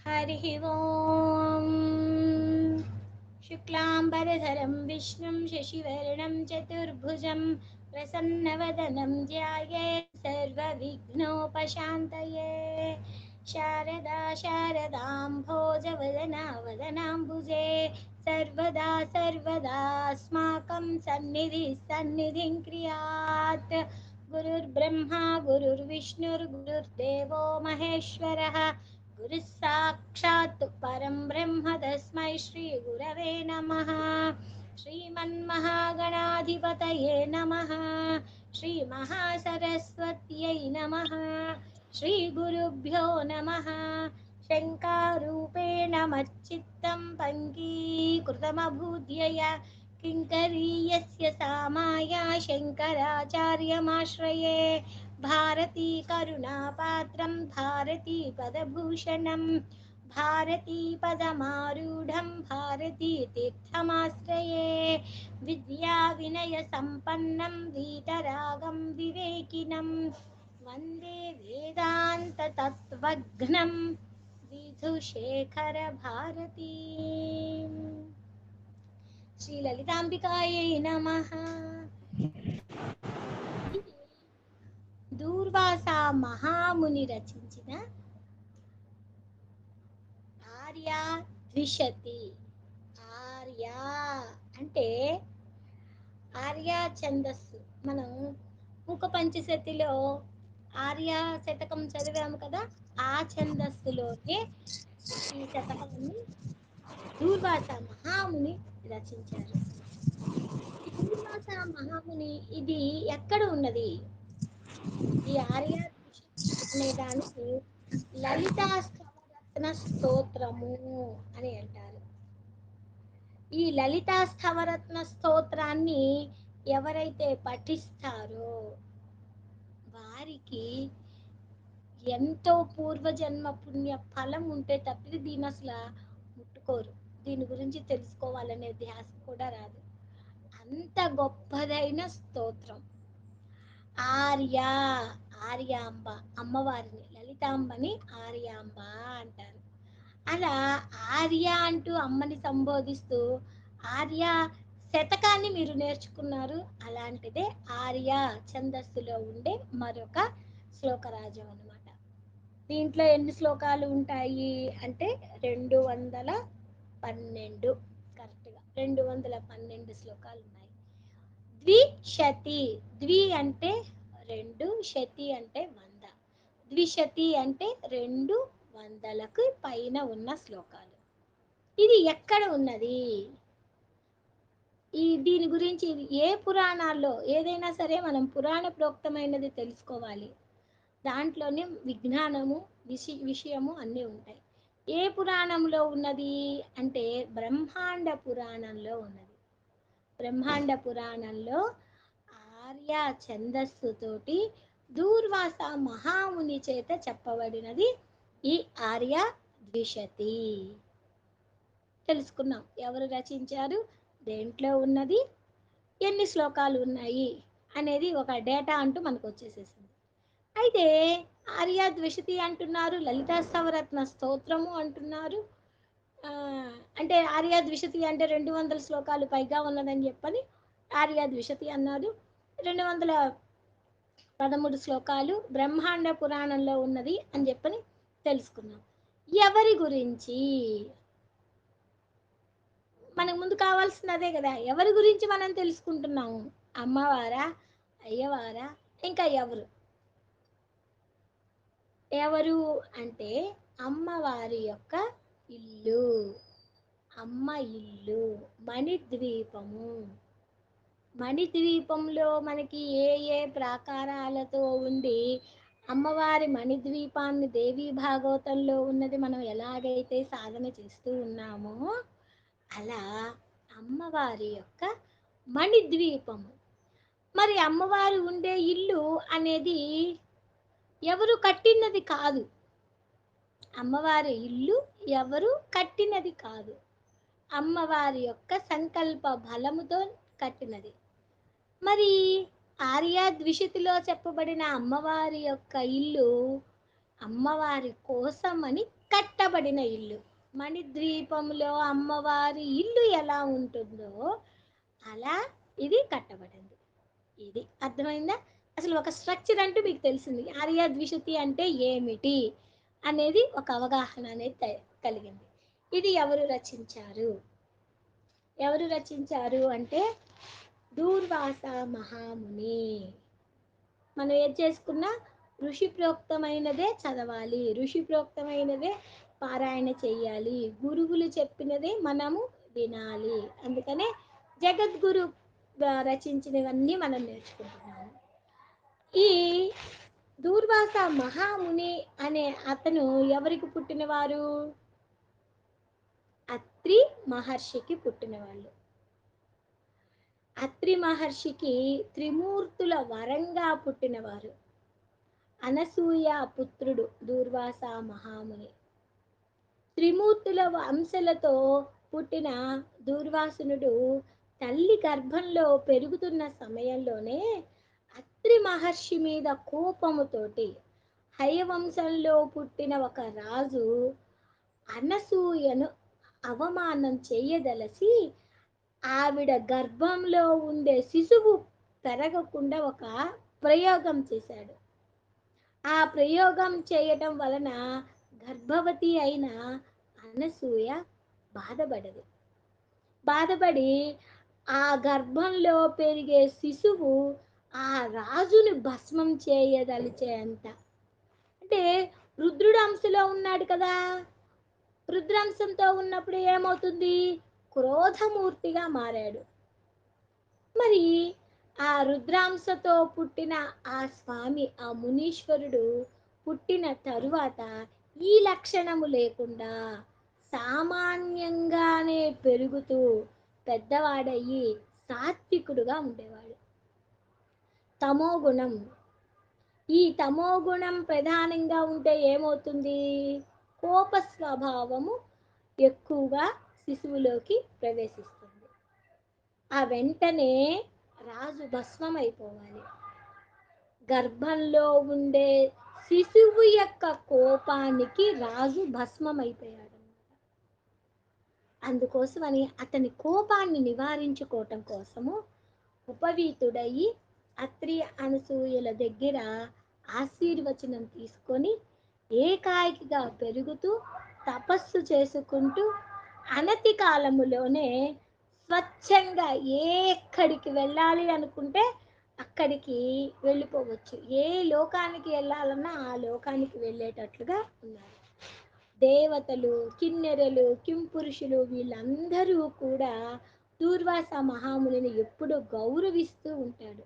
हरिः ओम्। शुक्लाम्बरधरं विष्णुं शशिवर्णं चतुर्भुजं प्रसन्नवदनं ध्यायेत् सर्वविघ्नोपशान्तये। शारदा शारदाम्भोजवदना वदनाम्बुजे सर्वदा सर्वदास्माकं सन्निधिः सन्निधिं क्रियात्। गुरुर्ब्रह्मा गुरुर्विष्णुर्गुरुर्देवो महेश्वरः गुरुः साक्षात् परं ब्रह्म तस्मै श्रीगुरवे नमः। श्रीमन्महागणाधिपतये नमः। श्रीमहासरस्वत्यै नमः। श्रीगुरुभ्यो नमः। शङ्कारूपेण मच्चित्तं पङ्कीकृतमभूद्यया किङ्करीयस्य सामाया शङ्कराचार्यमाश्रये। भारती करुणापात्रं भारती पदभूषणं भारती पदमारूढं भारती तीर्थमाश्रये। विद्याविनयसम्पन्नं वीतरागं विवेकिनं वन्दे वेदान्ततत्त्वज्ञं विधुशेखरभारतीम्। श्रीललिताम्बिकायै नमः। దూర్వాస మహాముని రచించిన ఆర్య ద్విషతి. ఆర్య అంటే ఆర్య ఛందస్సు. మనం మూక పంచశతిలో ఆర్య శతకం చదివాము కదా, ఆ ఛందస్సులోనే ఈ శతకాన్ని దూర్వాస మహాముని రచించారు. ఈ దూర్వాస మహాముని ఇది ఎక్కడ ఉన్నది? ఈ ఆర్య ద్విషతి అనే దానికి లలితా స్థవరత్న స్తోత్రము అని అంటారు. ఈ లలితా స్థవరత్న స్తోత్రాన్ని ఎవరైతే పఠిస్తారో వారికి ఎంతో పూర్వజన్మ పుణ్య ఫలం ఉంటే తప్పితే దీని అసలు ముట్టుకోరు. దీని గురించి తెలుసుకోవాలనే ధ్యాస కూడా రాదు. అంత గొప్పదైన స్తోత్రం. ఆర్య, ఆర్యాంబ అమ్మవారిని, లలితాంబని ఆర్యాంబ అంటారు. అలా ఆర్య అంటూ అమ్మని సంబోధిస్తూ ఆర్య శతకాన్ని మీరు నేర్చుకున్నారు. అలాంటిదే ఆర్య ఛందస్సులో ఉండే మరొక శ్లోకరాజం అన్నమాట. దీంట్లో ఎన్ని శ్లోకాలు ఉంటాయి అంటే 212. కరెక్ట్గా 212 శ్లోకాలు ఉన్నాయి. ద్విశతి, ద్వి అంటే రెండు, శతి అంటే 100. ద్విశతి అంటే 200లకు పైన ఉన్న శ్లోకాలు. ఇది ఎక్కడ ఉన్నది? దీని గురించి ఏ పురాణాల్లో ఏదైనా సరే మనం పురాణ ప్రోక్తమైనది తెలుసుకోవాలి. దాంట్లోనే విజ్ఞానము విషయము అన్నీ ఉంటాయి. ఏ పురాణంలో ఉన్నది అంటే బ్రహ్మాండ పురాణంలో ఉన్నది. బ్రహ్మాండ పురాణంలో ఆర్య ఛందస్సుతోటి దూర్వాస మహాముని చేత చెప్పబడినది ఈ ఆర్య ద్విశతి. తెలుసుకున్నాం ఎవరు రచించారు, దేంట్లో ఉన్నది, ఎన్ని శ్లోకాలు ఉన్నాయి అనేది ఒక డేటా అంటూ మనకు వచ్చేసేసింది. అయితే ఆర్య ద్విశతి అంటున్నారు, లలితా స్తవరత్న స్తోత్రము అంటున్నారు. అంటే ఆర్య ద్విశతి అంటే 200 శ్లోకాలు పైగా ఉన్నదని చెప్పని ఆర్య ద్విశతి అన్నారు. 213 శ్లోకాలు బ్రహ్మాండ పురాణంలో ఉన్నది అని చెప్పని తెలుసుకున్నాం. ఎవరి గురించి మనకు ముందు కావాల్సినదే కదా, ఎవరి గురించి మనం తెలుసుకుంటున్నాము? అమ్మవారా, అయ్యవారా, ఇంకా ఎవరు? ఎవరు అంటే అమ్మవారి యొక్క ఇల్లు, అమ్మ ఇల్లు మణిద్వీపము. మణిద్వీపంలో మనకి ఏ ఏ ప్రాకారాలతో ఉండి అమ్మవారి మణిద్వీపాన్ని దేవీ భాగవతంలో ఉన్నది మనం ఎలాగైతే సాధన చేస్తూ ఉన్నామో అలా అమ్మవారి యొక్క మణిద్వీపము. మరి అమ్మవారు ఉండే ఇల్లు అనేది ఎవరు కట్టినది కాదు. అమ్మవారి ఇల్లు ఎవరు కట్టినది కాదు, అమ్మవారి యొక్క సంకల్ప బలముతో కట్టినది. మరి ఆర్య ద్విశతిలో చెప్పబడిన అమ్మవారి యొక్క ఇల్లు అమ్మవారి కోసమని కట్టబడిన ఇల్లు. మణిద్వీపంలో అమ్మవారి ఇల్లు ఎలా ఉంటుందో అలా ఇది కట్టబడింది. ఇది అర్థమైందా? అసలు ఒక స్ట్రక్చర్ అంటూ మీకు తెలిసింది. ఆర్యద్విషుతి అంటే ఏమిటి అనేది ఒక అవగాహన అనేది కలిగింది. ఇది ఎవరు రచించారు? ఎవరు రచించారు అంటే దూర్వాస మహాముని. మనం ఏది చేసుకున్నా ఋషి ప్రోక్తమైనదే చదవాలి, ఋషి ప్రోక్తమైనదే పారాయణ చెయ్యాలి, గురువులు చెప్పినదే మనము వినాలి. అందుకనే జగద్గురు రచించినవన్నీ మనం నేర్చుకుంటున్నాము. ఈ దూర్వాస మహాముని అనే అతను ఎవరికి పుట్టినవారు? అత్రి మహర్షికి పుట్టినవాళ్ళు. అత్రి మహర్షికి త్రిమూర్తుల వరంగా పుట్టినవారు. అనసూయ పుత్రుడు దూర్వాస మహాముని. త్రిమూర్తుల వంశలతో పుట్టిన దూర్వాసునుడు తల్లి గర్భంలో పెరుగుతున్న సమయంలోనే అత్రి మహర్షి మీద కోపముతోటి హయవంశంలో పుట్టిన ఒక రాజు అనసూయను అవమానం చేయదలసి ఆవిడ గర్భంలో ఉండే శిశువు పెరగకుండా ఒక ప్రయోగం చేశాడు. ఆ ప్రయోగం చేయటం వలన గర్భవతి అయిన అనసూయ బాధపడదు. బాధపడి ఆ గర్భంలో పెరిగే శిశువు ఆ రాజుని భస్మం చేయదలిచేంత, అంటే రుద్రుడు అంశలో ఉన్నాడు కదా, రుద్రాంశంతో ఉన్నప్పుడు ఏమవుతుంది? క్రోధమూర్తిగా మారాడు. మరి ఆ రుద్రాంశతో పుట్టిన ఆ స్వామి, ఆ మునీశ్వరుడు పుట్టిన తరువాత ఈ లక్షణము లేకుండా సామాన్యంగానే పెరుగుతూ పెద్దవాడయ్యి సాత్వికుడుగా ఉండేవాడు. తమోగుణం. ఈ తమోగుణం ప్రధానంగా ఉంటే ఏమవుతుంది? కోప స్వభావము ఎక్కువగా శిశువులోకి ప్రవేశిస్తుంది. ఆ వెంటనే రాజు భస్మం అయిపోవాలి. గర్భంలో ఉండే శిశువు యొక్క కోపానికి రాజు భస్మం అయిపోయాడు. అందుకోసమని అతని కోపాన్ని నివారించుకోవటం కోసము ఉపవీతుడయి అత్రి అనసూయల దగ్గర ఆశీర్వచనం తీసుకొని ఏకాకిగా పెరుగుతూ తపస్సు చేసుకుంటూ అనతి కాలములోనే స్వచ్ఛంగా ఎక్కడికి వెళ్ళాలి అనుకుంటే అక్కడికి వెళ్ళిపోవచ్చు. ఏ లోకానికి వెళ్ళాలన్నా ఆ లోకానికి వెళ్ళేటట్లుగా ఉన్నారు. దేవతలు, కిన్నెరలు, కింపురుషులు వీళ్ళందరూ కూడా దూర్వాస మహామునిని ఎప్పుడూ గౌరవిస్తూ ఉంటాడు.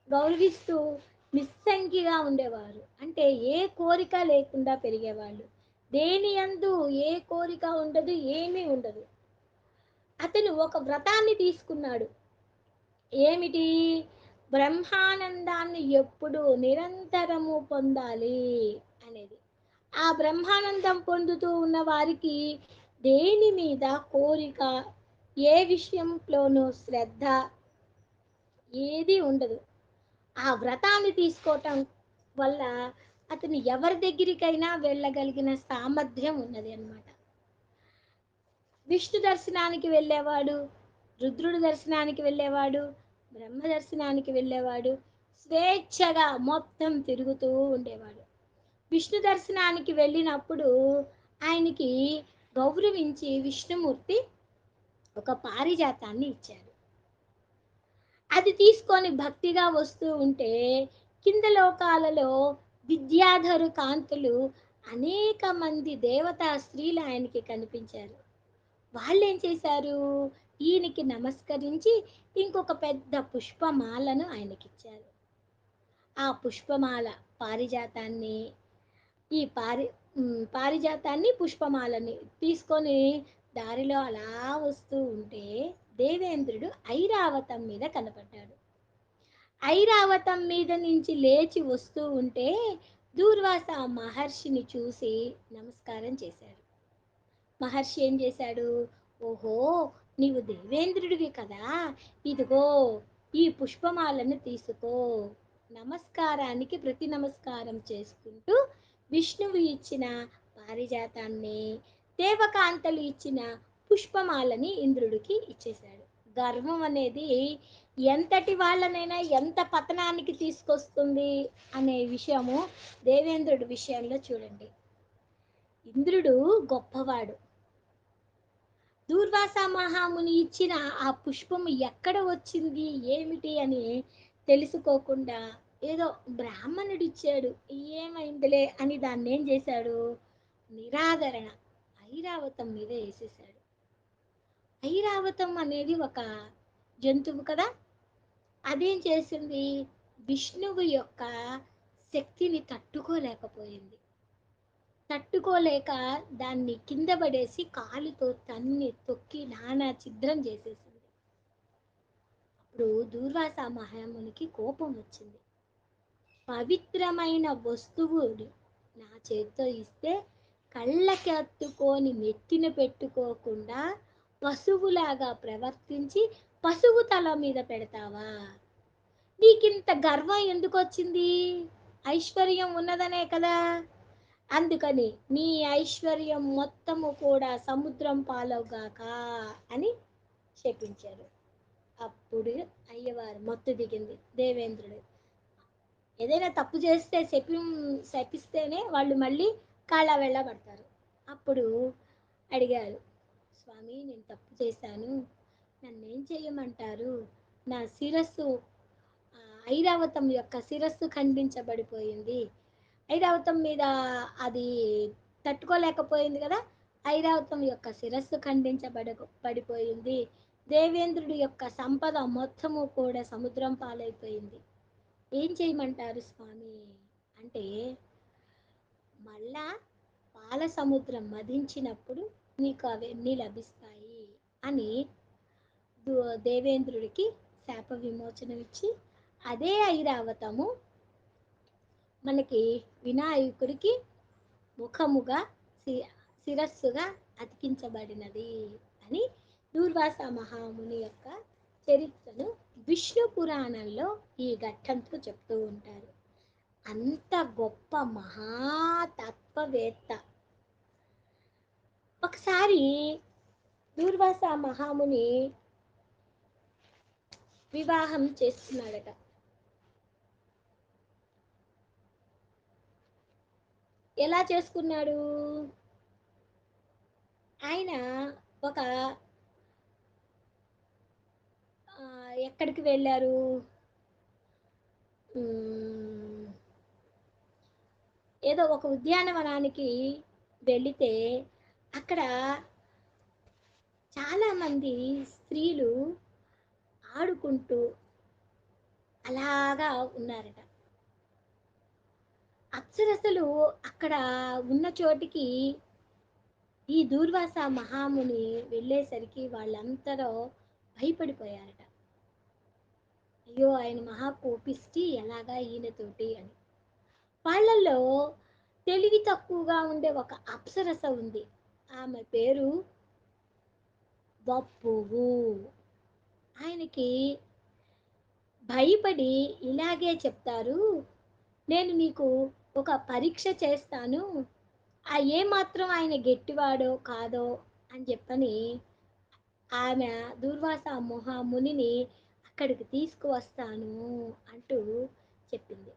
గౌరవిస్తూ నిస్సంగిగా ఉండేవారు. అంటే ఏ కోరిక లేకుండా పెరిగేవాళ్ళు. దేని యందు ఏ కోరిక ఉండదు, ఏమీ ఉండదు. అతను ఒక వ్రతాన్ని తీసుకున్నాడు. ఏమిటి? బ్రహ్మానందాన్ని ఎప్పుడు నిరంతరము పొందాలి అనేది. ఆ బ్రహ్మానందం పొందుతూ ఉన్న వారికి దేని మీద కోరిక, ఏ విషయంలోనూ శ్రద్ధ ఏది ఉండదు. ఆ వ్రతాన్ని తీసుకోవటం వల్ల అతను ఎవరి దగ్గరికైనా వెళ్ళగలిగిన సామర్థ్యం ఉన్నది అన్నమాట. విష్ణు దర్శనానికి వెళ్ళేవాడు, రుద్రుడి దర్శనానికి వెళ్ళేవాడు, బ్రహ్మ దర్శనానికి వెళ్ళేవాడు, స్వేచ్ఛగా మొత్తం తిరుగుతూ ఉండేవాడు. విష్ణు దర్శనానికి వెళ్ళినప్పుడు ఆయనకి గౌరవించి విష్ణుమూర్తి ఒక పారిజాతాన్ని ఇచ్చారు. అది తీసుకొని భక్తిగా వస్తూ ఉంటే కింద లోకాలలో విద్యాధరు కాంతులు అనేక మంది దేవతా స్త్రీలు ఆయనకి కనిపించారు. వాళ్ళేం చేశారు? ఈయనకి నమస్కరించి ఇంకొక పెద్ద పుష్పమాలను ఆయనకిచ్చారు. ఆ పుష్పమాల పారిజాతాన్ని, ఈ పారిజాతాన్ని పుష్పమాలని తీసుకొని దారిలో అలా వస్తూ ఉంటే దేవేంద్రుడు ఐరావతం మీద కనపడ్డాడు. ఐరావతం మీద నుంచి లేచి వస్తూ ఉంటే దూర్వాస మహర్షిని చూసి నమస్కారం చేశాడు. మహర్షి ఏం చేశాడు? ఓహో, నీవు దేవేంద్రుడివి కదా, ఇదిగో ఈ పుష్పమాలను తీసుకో. నమస్కారానికి ప్రతి నమస్కారం చేసుకుంటూ విష్ణువు ఇచ్చిన పారిజాతాన్ని, దేవకాంతలు ఇచ్చిన పుష్పమాలని ఇంద్రుడికి ఇచ్చేశాడు. గర్వం అనేది ఎంతటి వాళ్ళనైనా ఎంత పతనానికి తీసుకొస్తుంది అనే విషయము దేవేంద్రుడి విషయంలో చూడండి. ఇంద్రుడు గొప్పవాడు. దూర్వాస మహాముని ఇచ్చిన ఆ పుష్పము ఎక్కడ వచ్చింది ఏమిటి అని తెలుసుకోకుండా ఏదో బ్రాహ్మణుడు ఇచ్చాడు ఏమైందిలే అని దాన్ని ఏం చేశాడు, నిరాదరణ ఐరావతం మీద వేసేసాడు. ఐరావతం అనేది ఒక జంతువు కదా, అదేం చేసింది, విష్ణువు యొక్క శక్తిని తట్టుకోలేకపోయింది. తట్టుకోలేక దాన్ని కింద పడేసి కాలుతో తన్ని తొక్కి నానా ఛిద్రం చేసేసింది. అప్పుడు దూర్వాస మహామునికి కోపం వచ్చింది. పవిత్రమైన వస్తువుని నా చేత్తో ఇస్తే కళ్ళకి అత్తుకొని నెత్తిన పెట్టుకోకుండా పశువులాగా ప్రవర్తించి పశువు తల మీద పెడతావా? నీకింత గర్వం ఎందుకు వచ్చింది? ఐశ్వర్యం ఉన్నదనే కదా. అందుకని నీ ఐశ్వర్యం మొత్తము కూడా సముద్రం పాలవుగాక అని శపించారు. అప్పుడు అయ్యవారు మొత్తు దిగింది. దేవేంద్రుడు ఏదైనా తప్పు చేస్తే శపిస్తేనే వాళ్ళు మళ్ళీ కాళ్ళ వెళ్ళ పడతారు. అప్పుడు అడిగారు, స్వామి నేను తప్పు చేశాను, నన్నేం చేయమంటారు? నా శిరస్సు ఐరావతం యొక్క శిరస్సు ఖండించబడిపోయింది. ఐరావతం మీద అది తట్టుకోలేకపోయింది కదా, ఐరావతం యొక్క శిరస్సు పడిపోయింది. దేవేంద్రుడి యొక్క సంపద మొత్తము కూడా సముద్రం పాలైపోయింది. ఏం చేయమంటారు స్వామి అంటే, మళ్ళా పాల సముద్రం మదించినప్పుడు నీకు అవన్నీ లభిస్తాయి అని దేవేంద్రుడికి శాప విమోచనం ఇచ్చి, అదే ఐరావతము మనకి వినాయకుడికి ముఖముగా శిరస్సుగా అతికించబడినది అని దూర్వాస మహాముని యొక్క చరిత్రను విష్ణు పురాణంలో ఈ ఘట్టంతో చెప్తూ ఉంటారు. అంత గొప్ప మహాతత్వవేత్త. ఒకసారి దూర్వాస మహాముని వివాహం చేస్తున్నాడట. ఎలా చేసుకున్నాడు? ఆయన ఒక ఎక్కడికి వెళ్ళారు, ఏదో ఒక ఉద్యానవనానికి వెళితే అక్కడ చాలామంది స్త్రీలు ఆడుకుంటూ అలాగా ఉన్నారట. అప్సరసలు అక్కడ ఉన్న చోటికి ఈ దూర్వాస మహాముని వెళ్ళేసరికి వాళ్ళందరూ భయపడిపోయారట. అయ్యో ఆయన మహా కోపిష్టి, ఎలాగా ఈయనతోటి అని. వాళ్ళల్లో తెలివి తక్కువగా ఉండే ఒక అప్సరస ఉంది. ఆమె పేరు వప్పువు. ఆయనకి భయపడి ఇలాగే చెప్తారు, నేను నీకు ఒక పరీక్ష చేస్తాను, ఆ ఏమాత్రం ఆయన గట్టివాడో కాదో అని చెప్పని ఆమె దూర్వాస మహామునిని అక్కడికి తీసుకువస్తాను అంటూ చెప్పింది.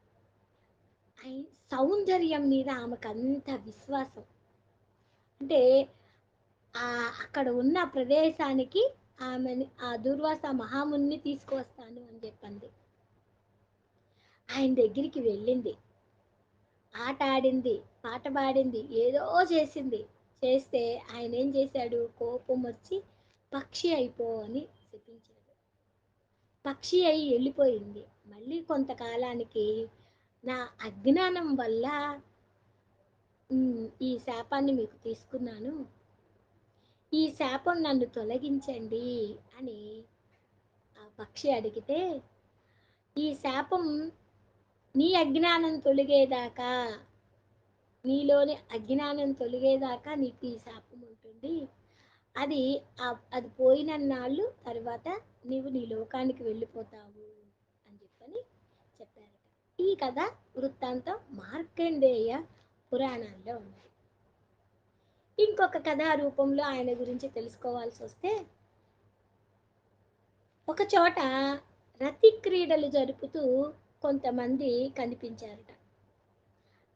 సౌందర్యం మీద ఆమెకు అంత విశ్వాసం. అంటే అక్కడ ఉన్న ప్రదేశానికి ఆమెని ఆ దూర్వాస మహాముని తీసుకువస్తాను అని చెప్పింది. ఆయన దగ్గరికి వెళ్ళింది, ఆట ఆడింది, పాట పాడింది, ఏదో చేసింది. చేస్తే ఆయన ఏం చేశాడు, కోపం వచ్చి పక్షి అయిపో అని శపించాడు. పక్షి అయి వెళ్ళిపోయింది. మళ్ళీ కొంతకాలానికి నా అజ్ఞానం వల్ల ఈ శాపాన్ని మీకు తీసుకున్నాను, ఈ శాపం నన్ను తొలగించండి అని ఆ పక్షి అడిగితే, ఈ శాపం నీ అజ్ఞానం తొలగేదాకా, నీలోని అజ్ఞానం తొలగేదాకా నీకు ఈ శాపం ఉంటుంది. అది అది పోయిన నాళ్ళు తర్వాత నీవు నీ లోకానికి వెళ్ళిపోతావు అని చెప్పని చెప్పారట. ఈ కథ వృత్తాంతం మార్కండేయ పురాణాల్లో ఉన్నది. ఇంకొక కథా రూపంలో ఆయన గురించి తెలుసుకోవాల్సి వస్తే, ఒక చోట రతి క్రీడలు జరుపుతూ కొంతమంది కనిపించారట.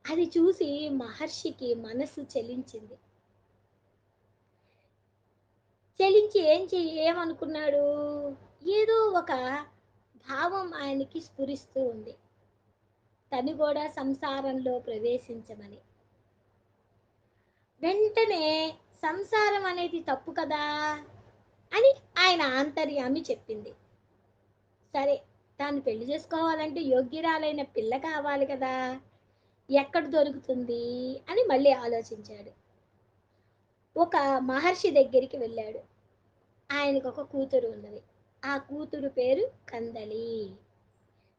అది చూసి మహర్షికి మనసు చలించింది. చలించి ఏమనుకున్నాడు? ఏదో ఒక భావం ఆయనకి స్ఫురిస్తూ ఉంది. తను కూడా సంసారంలో ప్రవేశించమని. వెంటనే సంసారం అనేది తప్పు కదా అని ఆయన ఆంతర్యామి చెప్పింది. సరే, తాను పెళ్లి చేసుకోవాలంటే యోగ్యురాలైన పిల్ల కావాలి కదా! ఎక్కడ దొరుకుతుంది అని మళ్ళీ ఆలోచించాడు. ఒక మహర్షి దగ్గరికి వెళ్ళాడు. ఆయనకొక కూతురు ఉన్నది. ఆ కూతురు పేరు కందలి.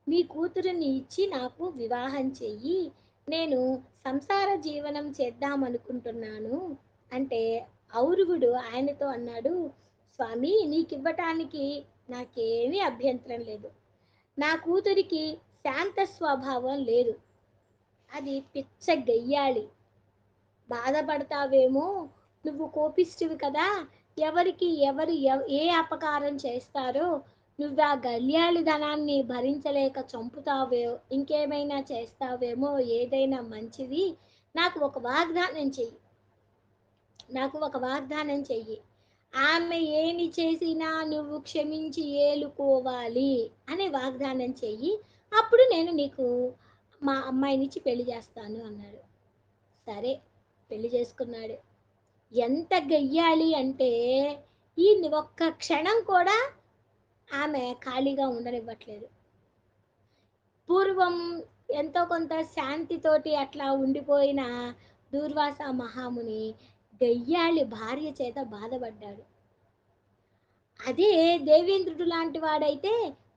నీ కూతురిని ఇచ్చి నాకు వివాహం చెయ్యి. నేను సంసార జీవనం చేద్దామనుకుంటున్నాను అంటే, ఔరుగుడు ఆయనతో అన్నాడు, స్వామి నీకివ్వటానికి నాకేమీ అభ్యంతరం లేదు. నా కూతురికి శాంత స్వభావం లేదు. అది పిచ్చ గెయ్యాళి. బాధపడతావేమో, నువ్వు కోపిష్టివి కదా! ఎవరికి ఎవరు ఏ అపకారం చేస్తారో నువ్వు ఆ గల్యాళిదనాన్ని భరించలేక చంపుతావో, ఇంకేమైనా చేస్తావేమో, ఏదైనా మంచిది. నాకు ఒక వాగ్దానం చెయ్యి. నాకు ఒక వాగ్దానం చెయ్యి. ఆమె ఏమి చేసినా నువ్వు క్షమించి ఏలుకోవాలి అని వాగ్దానం చెయ్యి. అప్పుడు నేను నీకు మా అమ్మాయినిచ్చి పెళ్లి చేస్తాను అన్నాడు. సరే, పెళ్లి చేసుకున్నాడు. ఎంత గెయ్యాలి అంటే, ఈయన్ని ఒక్క క్షణం కూడా ఆమె ఖాళీగా ఉండనివ్వట్లేదు. పూర్వం ఎంతో కొంత శాంతితోటి అట్లా ఉండిపోయిన దూర్వాస మహాముని గయ్యాళి భార్య చేత బాధపడ్డాడు. అదే దేవేంద్రుడు లాంటి వాడైతే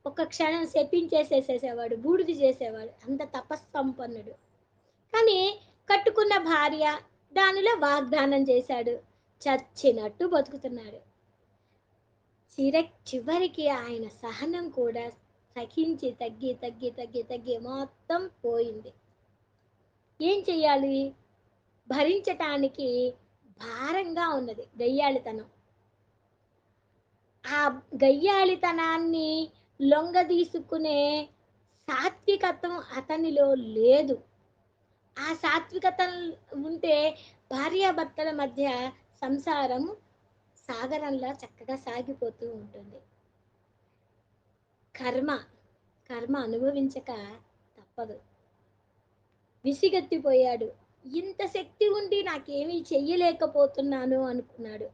ఒక క్షణం శపించేసేసేసేవాడు, బూడిద చేసేవాడు. అంత తపస్సంపన్నుడు. కానీ కట్టుకున్న భార్య, దానిలో వాగ్దానం చేశాడు. చచ్చినట్టు బతుకుతున్నాడు. చివరికి ఆయన సహనం కూడా సహించి తగ్గి మొత్తం పోయింది. ఏం చెయ్యాలి? భరించటానికి భారంగా ఉన్నది గయ్యాళితనం. ఆ గయ్యాళితనాన్ని లొంగదీసుకునే సాత్వికత్వం అతనిలో లేదు. ఆ సాత్వికత ఉంటే భార్యాభర్తల మధ్య సంసారం సాగరంలా చక్కగా సాగిపోతూ ఉంటుంది. కర్మ కర్మ అనుభవించక తప్పదు. విసిగెత్తిపోయాడు. ఇంత శక్తి ఉండి నాకేమీ చెయ్యలేకపోతున్నాను అనుకున్నాడు.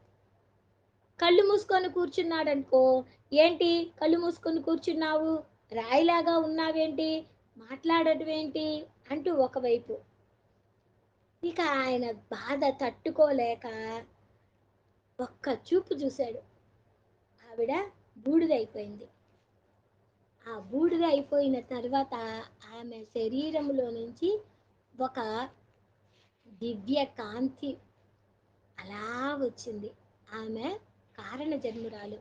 కళ్ళు మూసుకొని కూర్చున్నాడనుకో, ఏంటి కళ్ళు మూసుకొని కూర్చున్నావు, రాయిలాగా ఉన్నావేంటి, మాట్లాడటమేంటి అంటూ ఒకవైపు. ఇక ఆయన బాధ తట్టుకోలేక ఒక్క చూపు చూశాడు. ఆవిడ బూడిదైపోయింది. ఆ బూడిద అయిపోయిన తర్వాత ఆమె శరీరంలో నుంచి ఒక దివ్య కాంతి అలా వచ్చింది. ఆమె కారణ జన్మురాలు.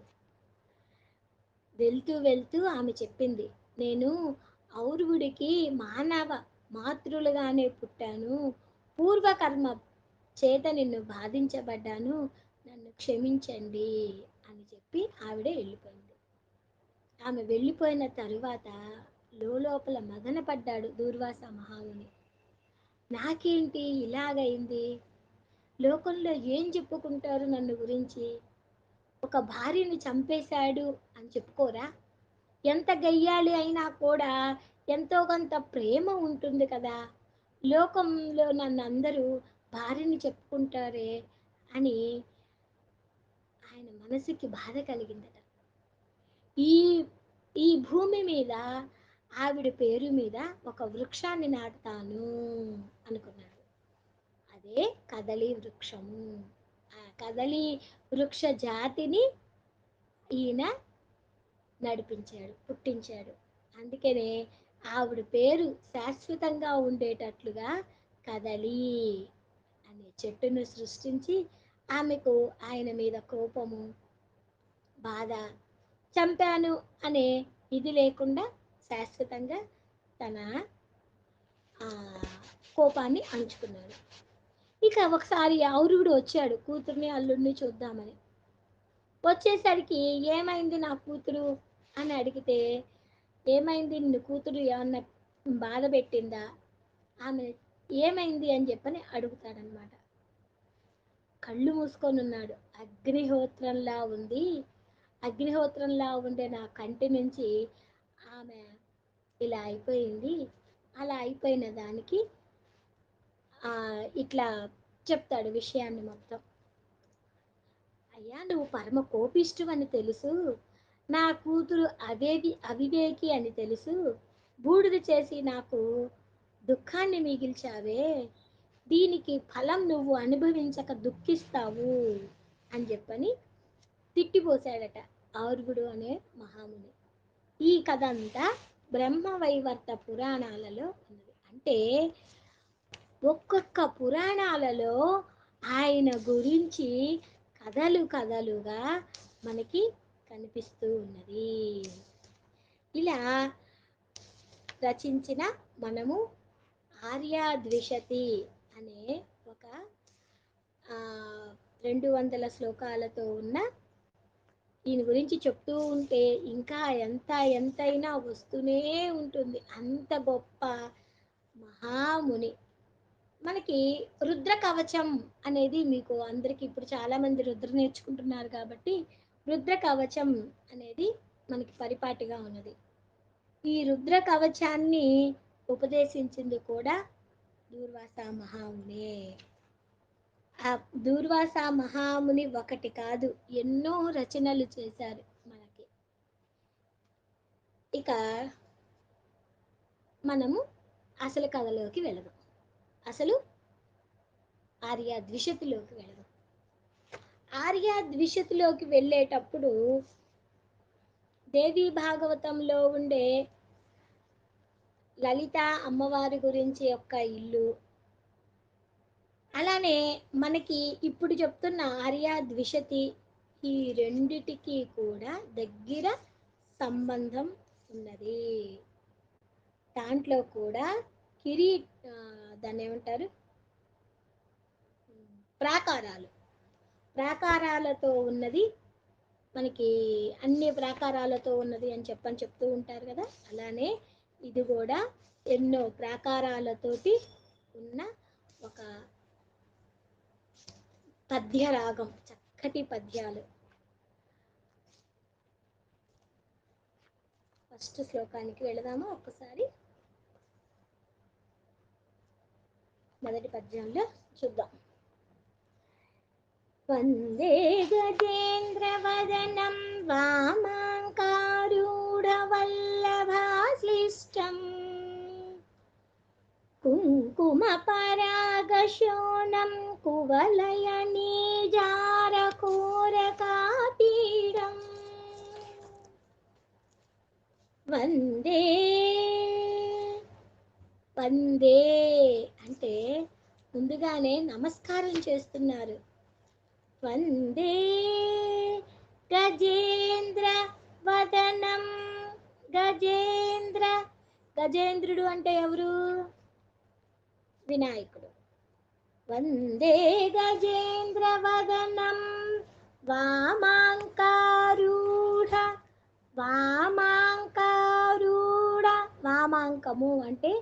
వెళ్తూ వెళ్తూ ఆమె చెప్పింది, నేను ఔరుగుడికి మానవ మాతృలుగానే పుట్టాను. పూర్వకర్మ చేత నిన్ను బాధించబడ్డాను, నన్ను క్షమించండి అని చెప్పి ఆవిడ వెళ్ళిపోయింది. ఆమె వెళ్ళిపోయిన తరువాత లోపల మదన పడ్డాడు దూర్వాస మహాముని. నాకేంటి ఇలాగైంది? లోకంలో ఏం చెప్పుకుంటారు నన్ను గురించి? ఒక భార్యని చంపేశాడు అని చెప్పుకోరా? ఎంత గయ్యాలి అయినా కూడా ఎంతో కొంత ప్రేమ ఉంటుంది కదా! లోకంలో నన్ను అందరూ భార్యని చెప్పుకుంటారే అని ఆయన మనసుకి బాధ కలిగిందట. ఈ ఈ భూమి మీద ఆవిడ పేరు మీద ఒక వృక్షాన్ని నాటుతాను అనుకున్నాడు. అదే కదలి వృక్షము. ఆ కదలి వృక్ష జాతిని ఈయన నడిపించాడు, పుట్టించాడు. అందుకనే ఆవిడ పేరు శాశ్వతంగా ఉండేటట్లుగా కదలి అనే చెట్టును సృష్టించి, ఆమెకు ఆయన మీద కోపము, బాధ, చంపాను అనే ఇది లేకుండా శాశ్వతంగా తన కోపాన్ని అణుచుకున్నాడు. ఇక ఒకసారి ఔరుడు వచ్చాడు కూతుర్ని అల్లుడిని చూద్దామని. వచ్చేసరికి ఏమైంది నా కూతురు అని అడిగితే, ఏమైంది నిన్ను కూతురు ఏమన్నా బాధ పెట్టిందా, ఆమె ఏమైంది అని చెప్పని అడుగుతాడనమాట. కళ్ళు మూసుకొని ఉన్నాడు. అగ్నిహోత్రంలా ఉంది, అగ్నిహోత్రంలా ఉండే నా కంటి నుంచి ఆమె ఇలా అయిపోయింది, అలా అయిపోయిన దానికి ఇట్లా చెప్తాడు విషయాన్ని మొత్తం. అయ్యా నువ్వు పరమ కోపిష్టివని తెలుసు, నా కూతురు అవివేకి అని తెలుసు, బూడిద చేసి నాకు దుఃఖాన్ని మిగిల్చావే, దీనికి ఫలం నువ్వు అనుభవించక దుఃఖిస్తావు అని చెప్పని తిట్టిపోశాడట ఆరుగుడు అనే మహాముని. ఈ కథ అంతా బ్రహ్మవైవర్త పురాణాలలో ఉన్నది. అంటే ఒక్కొక్క పురాణాలలో ఆయన గురించి కథలు కథలుగా మనకి కనిపిస్తూ ఉన్నది. ఇలా రచించిన మనము ఆర్యాద్విషతి అనే ఒక 200 శ్లోకాలతో ఉన్న దీని గురించి చెప్తూ ఉంటే ఇంకా ఎంతైనా వస్తూనే ఉంటుంది. అంత గొప్ప మహాముని. మనకి రుద్ర కవచం అనేది మీకు అందరికీ ఇప్పుడు చాలామంది రుద్ర నేర్చుకుంటున్నారు కాబట్టి రుద్ర కవచం అనేది మనకి పరిపాటిగా ఉన్నది. ఈ రుద్ర కవచాన్ని ఉపదేశించింది కూడా దూర్వాస మహామునే. ఆ దూర్వాస మహాముని ఒకటి కాదు ఎన్నో రచనలు చేశారు మనకి. ఇక మనము అసలు కథలోకి వెళదాం. అసలు ఆర్యాద్విషతిలోకి వెళదాం. ఆర్యాద్విషతిలోకి వెళ్ళేటప్పుడు దేవీ భాగవతంలో ఉండే లలిత అమ్మవారి గురించి యొక్క ఇల్లు, అలానే మనకి ఇప్పుడు చెప్తున్న ఆర్యాద్విషతి, ఈ రెండిటికి కూడా దగ్గర సంబంధం ఉన్నది. దాంట్లో కూడా దాన్ని ఏమంటారు, ప్రాకారాలతో ఉన్నది. మనకి అన్ని ప్రాకారాలతో ఉన్నది అని చెప్తూ ఉంటారు కదా, అలానే ఇది కూడా ఎన్నో ప్రాకారాలతోటి ఉన్న ఒక పద్యరాగం, చక్కటి పద్యాలు. ఫస్ట్ శ్లోకానికి వెళదామా ఒక్కసారి. మొదటి పద్యంలో చూద్దాం. వందే గజేంద్రవదనం వామాంకారూఢవల్లభాశ్లిష్టం కుంకుమపరాగశోణం కువలయనీజారకోరకాపీడం వందే. వందే అంటే ముందుగానే నమస్కారం చేస్తున్నారు. వందే గజేంద్ర వదనం. గజేంద్రుడు అంటే ఎవరు? వినాయకుడు. వందే గజేంద్ర వదనం వామాంకారూఢ. వామాంకము అంటే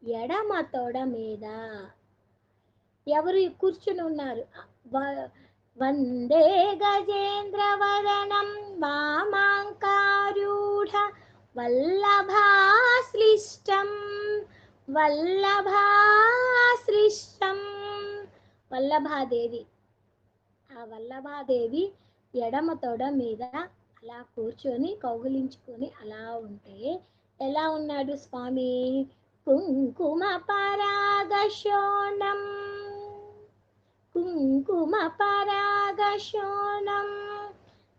ఎడమ తొడ మీద ఎవరు కూర్చుని ఉన్నారు. వందే గజేంద్ర వదనం వామాంకారూఢ వల్లభాశ్లిష్టం. వల్లభాదేవి. ఆ వల్లభాదేవి ఎడమ తొడ మీద అలా కూర్చొని కౌగిలించుకొని అలా ఉంటే ఎలా ఉన్నాడు స్వామి? కుంకుమ పరాగశోణం.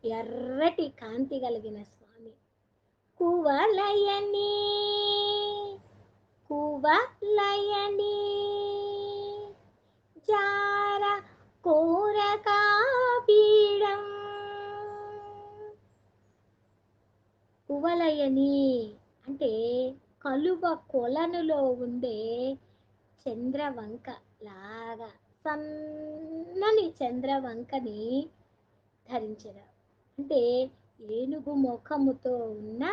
ఎర్రటి కాంతి కలిగిన స్వామి. కువలయని జార కోరకాపీడం. కువలయని అంటే కలువ కొలనులో ఉండే చంద్రవంక లాగా సన్నని చంద్రవంకని ధరించరు. అంటే ఏనుగు ముఖముతో ఉన్న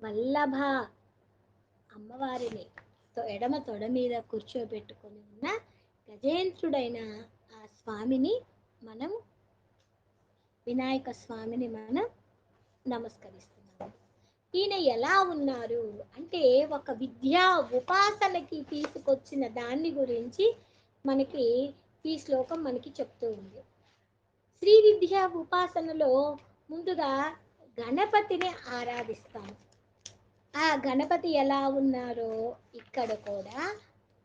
వల్లభ అమ్మవారిని ఎడమ తొడ మీద కూర్చోబెట్టుకొని ఉన్న గజేంద్రుడైన ఆ స్వామిని మనం, వినాయక స్వామిని మనం నమస్కరిస్తున్నాము. ఈయన ఎలా ఉన్నారు అంటే ఒక విద్యా ఉపాసనకి తీసుకొచ్చిన దాన్ని గురించి మనకి ఈ శ్లోకం మనకి చెప్తూ ఉంది. శ్రీ విద్యా ఉపాసనలో ముందుగా గణపతిని ఆరాధిస్తాము. ఆ గణపతి ఎలా ఉన్నారో ఇక్కడ కూడా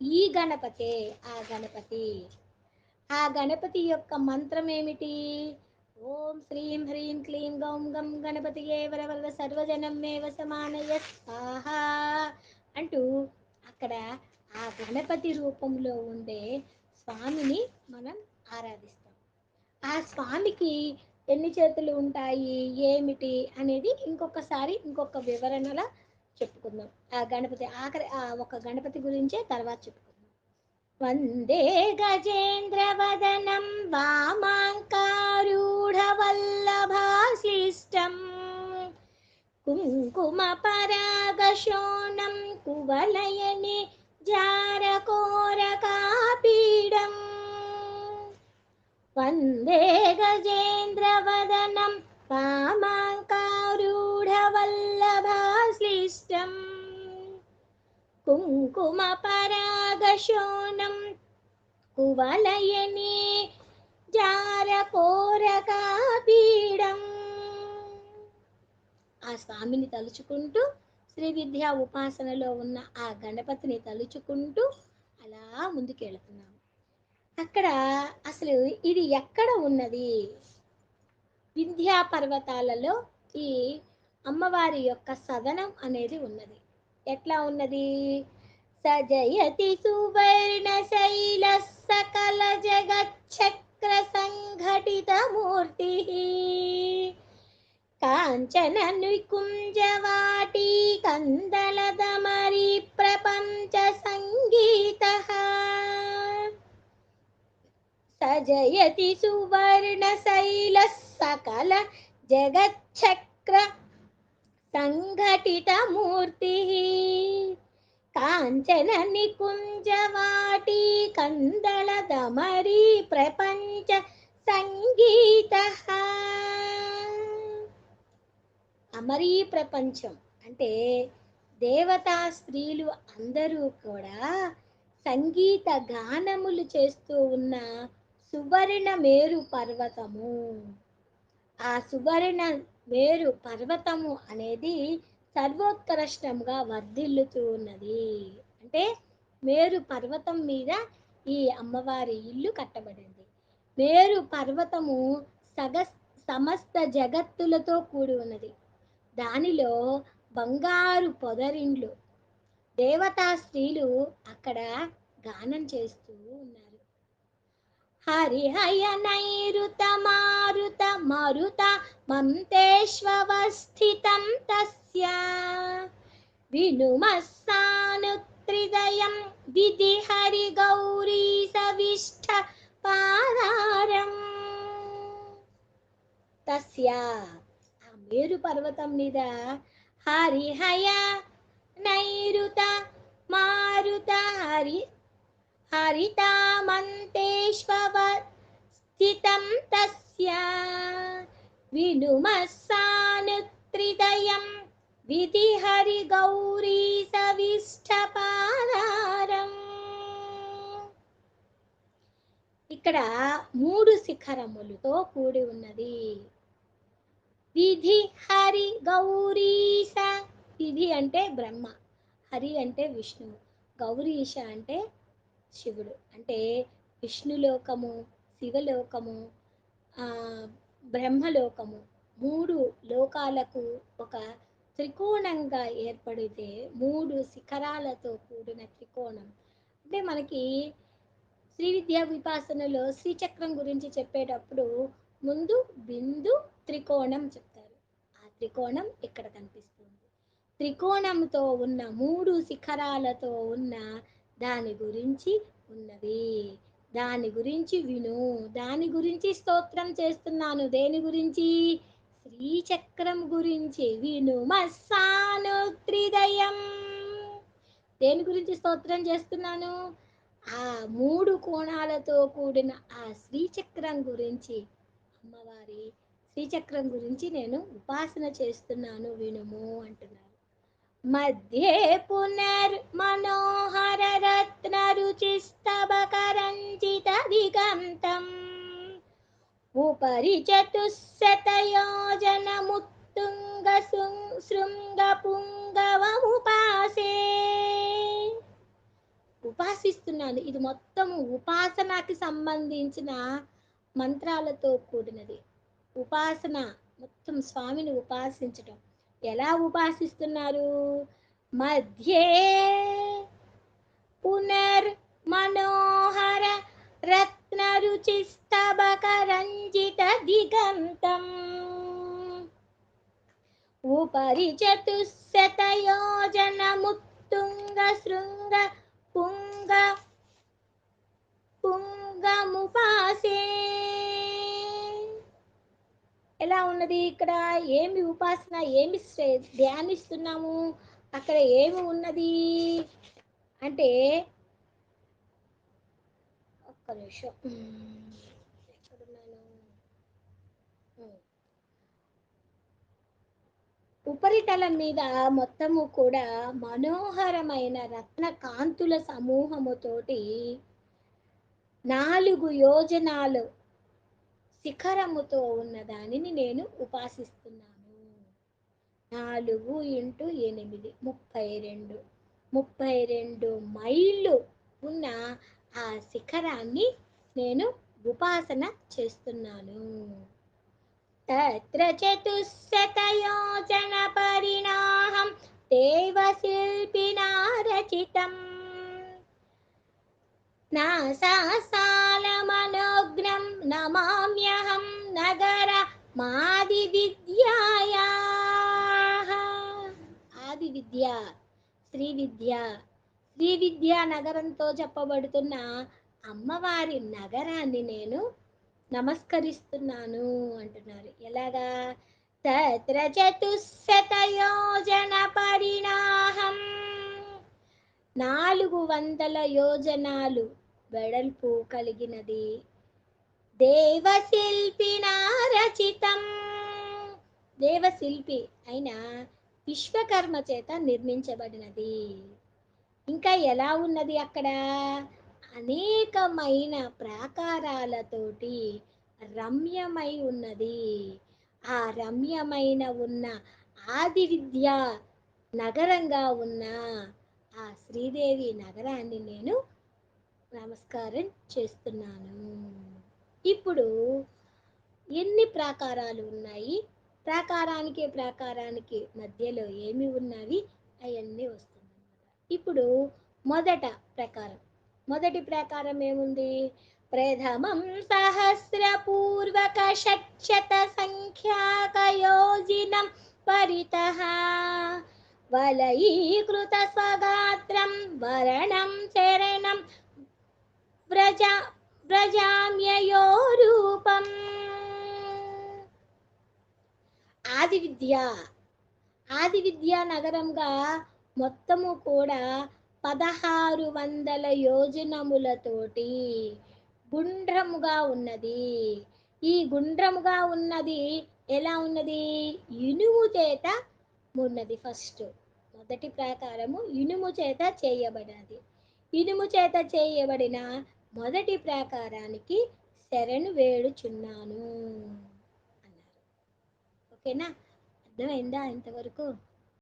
ఈ గణపతే ఆ గణపతి. ఆ గణపతి యొక్క మంత్రం ఏమిటి? ఓం శ్రీం హ్రీం క్లీం గౌం గం గణపతియే వరవరద సర్వజనం మే వసమానయ స్వాహ అంటూ అక్కడ ఆ గణపతి రూపంలో ఉండే స్వామిని మనం ఆరాధిస్తాం. ఆ స్వామికి ఎన్ని చేతులు ఉంటాయి ఏమిటి అనేది ఇంకొకసారి ఇంకొక వివరణలో చెప్పుకుందాం. ఆ గణపతి ఆఖరి ఒక గణపతి గురించే తర్వాత చెప్పుకుందాం. వందే గజేంద్రవదనం వామాంకారూఢవల్లభాశ్లిష్టం కుంకుమపరాగశోణం కువలయని జారకోరకాపీడం వందే గజేంద్రవదనం వామాంకారూఢవల్లభాశ్లిష్టం కుంకుమపరాగశోణం కువలయని జారకోరకాపీడం. ఆ స్వామిని తలుచుకుంటూ శ్రీ విద్యా ఉపాసనలో ఉన్న ఆ గణపతిని తలుచుకుంటూ అలా ముందుకెళ్తున్నాము. అక్కడ అసలు ఇది ఎక్కడ ఉన్నది? వింధ్యా పర్వతాలలో ఈ అమ్మవారి యొక్క సదనం అనేది ఉన్నది. ఎట్లా ఉన్నది? సజయతి సువర్ణ శైల సకల జగచ్చక్ర సంఘటిత మూర్తి కాంచన నికుంజవాటీ కందళదమరి ప్రపంచ సంగీత సజయతి సువర్ణ శైల సకల జగచ్చక్ర సంఘటిత మూర్తి కాంచన నికుంజవాటీ కందళదమరి ప్రపంచ సంగీత. అమరీ ప్రపంచం అంటే దేవతా స్త్రీలు అందరూ కూడా సంగీత గానములు చేస్తూ ఉన్న సువర్ణ మేరు పర్వతము. ఆ సువర్ణ మేరు పర్వతము అనేది సర్వోత్కృష్టంగా వర్ధిల్లుతూ ఉన్నది. అంటే మేరు పర్వతం మీద ఈ అమ్మవారి ఇల్లు కట్టబడింది. మేరు పర్వతము సమస్త జగత్తులతో కూడి ఉన్నది. దానిలో బంగారు పొదరిండ్లు దేవతా స్త్రీలు అక్కడ గానం చేస్తూ ఉన్నారు. హరిహయ నైరుత మారుత మరుత మంతేష్వస్థితం తస్య వినుమస్సానుత్రిదయం విధి హరి గౌరీ సవిష్ఠ పాదారం. తస్య ఆ మేరు పర్వతం మీద హరిహయ నైరుత మారుత హరితామంతేష్వస్థితం తస్య వినుమస్సానుత్రిదయం విధి హరి గౌరీ సవిష్ఠ పాదారం. ఇక్కడ 3 శిఖరములతో కూడి ఉన్నది. విధి హరి గౌరీశ. విధి అంటే బ్రహ్మ, హరి అంటే విష్ణువు, గౌరీశ అంటే శివుడు. అంటే విష్ణులోకము, శివలోకము, బ్రహ్మలోకము 3 లోకాలకు ఒక త్రికోణంగా ఏర్పడితే 3 శిఖరాలతో కూడిన త్రికోణం. అంటే మనకి శ్రీ విద్యా విపాసనలో శ్రీచక్రం గురించి చెప్పేటప్పుడు ముందు బిందు త్రికోణం చెప్తారు. ఆ త్రికోణం ఇక్కడ కనిపిస్తుంది. త్రికోణంతో ఉన్న 3 శిఖరాలతో ఉన్న దాని గురించి ఉన్నది. దాని గురించి విను. దాని గురించి స్తోత్రం చేస్తున్నాను. దేని గురించి? శ్రీచక్రం గురించి. వినుమస్సానుత్రిదయం. దేని గురించి స్తోత్రం చేస్తున్నాను? ఆ 3 కోణాలతో కూడిన ఆ శ్రీచక్రం గురించి, అమ్మవారి శ్రీచక్రం గురించి నేను ఉపాసన చేస్తున్నాను వినుము అంటున్నారు. మధ్యే పునర్మనోహర రత్న రుచిస్తబకరంజిత దిగంతం ఉపరి చతుశతయోజనముత్తుంగ శృంగ పుంగవముపాసే. ఉపాసిస్తున్నాను. ఇది మొత్తం ఉపాసనకి సంబంధించిన మంత్రాలతో కూడినది. ఉపాసన మొత్తం స్వామిని ఉపాసించటం. ఎలా ఉపాసిస్తున్నారు? మధ్యే పునర్ మనోహర రత్న రుచిస్తబకరంజిత దిగంతం ఉపరి చతుశతయోజనముత్తుంగ శృంగ పుంగ పుంగముపాసే. ఎలా ఉన్నది ఇక్కడ? ఏమి ఉపాసన, ఏమి ధ్యానిస్తున్నాము? అక్కడ ఏమి ఉన్నది అంటే, ఒక్క నిమిషం ఎక్కడున్నాను? ఉపరితలం మీద మొత్తము కూడా మనోహరమైన రత్న కాంతుల సమూహముతోటి 4 యోజనాలు శిఖరముతో ఉన్న దానిని నేను ఉపాసిస్తున్నాను. 4 × 8 32. 32 మైళ్ళు ఉన్న ఆ శిఖరాన్ని నేను ఉపాసన చేస్తున్నాను. తత్ర చతుశతయోజన పరిణాహం దేవశిల్పినా రచితం నాసాసాలమనోగ్నం నమామ్యహం నగరమాది విద్యాయాః. ఆది విద్య, శ్రీ విద్య, శ్రీ విద్యా నగరంతో చెప్పబడుతున్న అమ్మవారి నగరాన్ని నేను నమస్కరిస్తున్నాను అంటున్నారు. ఎలాగా? తత్ర చతుశతయోజన పరిణాహం 400 యోజనాలు వెడల్పు కలిగినది. దేవశిల్పినా రచితం దేవశిల్పి అయిన విశ్వకర్మ చేత నిర్మించబడినది. ఇంకా ఎలా ఉన్నది అక్కడ? అనేకమైన ప్రాకారాలతోటి రమ్యమై ఉన్నది. ఆ రమ్యమైన ఉన్న ఆది విద్య నగరంగా ఉన్న ఆ శ్రీదేవి నగరాన్ని నేను నమస్కారం చేస్తున్నాను. ఇప్పుడు ఎన్ని ప్రాకారాలు ఉన్నాయి? ప్రాకారానికి మధ్యలో ఏమి ఉన్నవి? అవన్నీ వస్తుంది. ఇప్పుడు మొదటి ప్రాకారం ఏముంది? ప్రథమం సహస్రపూర్వక షట్శత సంఖ్యాకయోజినం పరితః వలయీకృత స్వగాత్రం వరణం చరణం వ్రజామ్యయో రూపం. ఆది విద్యా నగరంగా మొత్తము కూడా 1600 యోజనములతోటి గుండ్రముగా ఉన్నది. ఈ గుండ్రముగా ఉన్నది ఎలా ఉన్నది? ఇనుము చేత ఉన్నది. మొదటి ప్రాకారము ఇనుము చేత చేయబడినది. ఇనుము చేత చేయబడిన మొదటి ప్రాకారానికి శరణు వేడుచున్నాను అన్నారు. ఓకేనా? అర్థమైందా ఇంతవరకు?